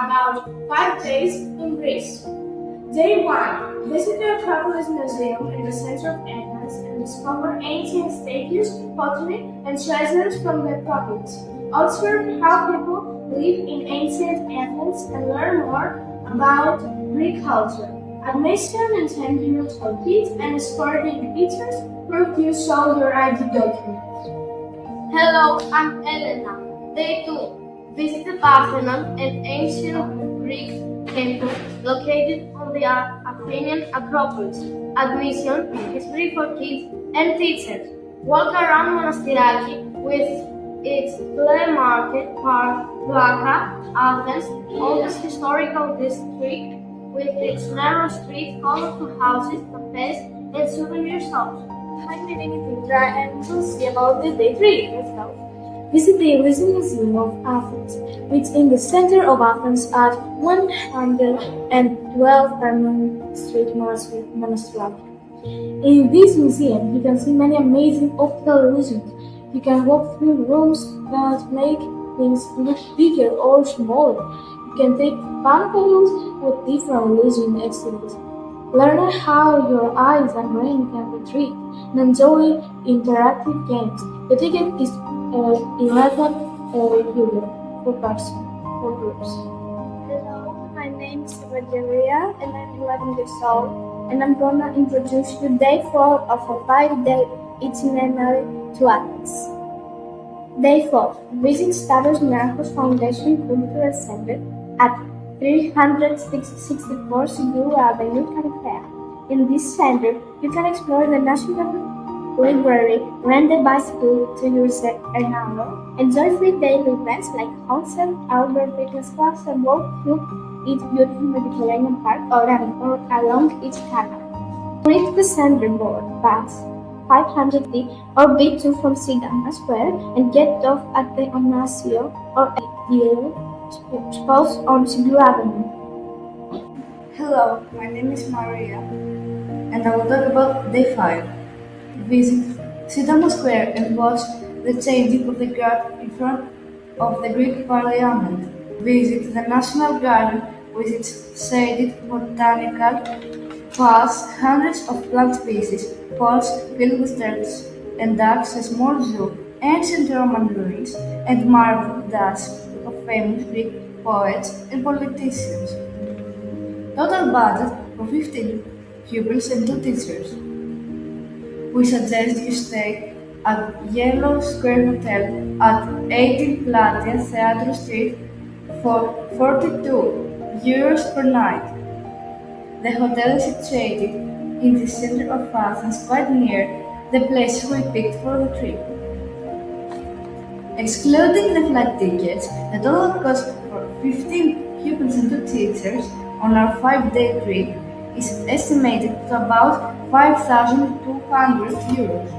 about 5 days in Greece. Day 1. Visit the Acropolis Museum in the center of Athens and discover ancient statues, pottery, and treasures from the pupils. Observe how people live in ancient Athens and learn more about Greek culture. Admission and 10 euros for kids and sporting pictures prove you show your ID documents. Hello, I'm Elena. Day 2. Visit the Parthenon, an ancient Greek temple located on the Athenian Acropolis. Admission is free for kids and teachers. Walk around Monastiraki with its flea market, park, Plaza, Athens, oldest historical district with its narrow streets, colorful houses, cafes, and souvenir shops. I'm meeting Petra and we'll see about the day 3. Let's go. Visit the Elysian Museum of Athens, which is in the center of Athens at 112 Permanent Street, Monastiraki. In this museum, you can see many amazing optical illusions. You can walk through rooms that make things look bigger or smaller. You can take fun photos with different illusion exhibits. Learn how your eyes and brain can be tricked and enjoy interactive games. The ticket is 11 euro per person, for groups. Hello, my name is Evangelia and I'm 11 years old, and I'm gonna introduce you day 4 of a 5-day itinerary to Athens. Day 4. Visit Stavros Niarchos Foundation Cultural Center at 364 Sigou Avenue, California. In this center, you can explore the National Library, rent a bicycle to use an hour, enjoy free daily events like concert, outdoor fitness class, and walk through its beautiful Mediterranean park or along its canal. Reach the center board pass 500 or B2 from Sidama Square and get off at the Onasio or Diego spots on Sigou Avenue. Hello, my name is Maria, and I will talk about day 5. Visit Sidama Square and watch the changing of the guard in front of the Greek Parliament. Visit the National Garden with its shaded botanical paths, hundreds of plant species, ponds filled with turtles and ducks, a small zoo, ancient Roman ruins, and marble dust of famous Greek poets and politicians. Total budget for 15 pupils and 2 teachers. We suggest you stay at Yellow Square Hotel at 18 Platia Theatre Street for 42 euros per night. The hotel is situated in the center of Athens, quite near the place we picked for the trip. Excluding the flight tickets, the total cost for 15 pupils and 2 teachers on our 5-day trip is estimated to about 5,200 euros.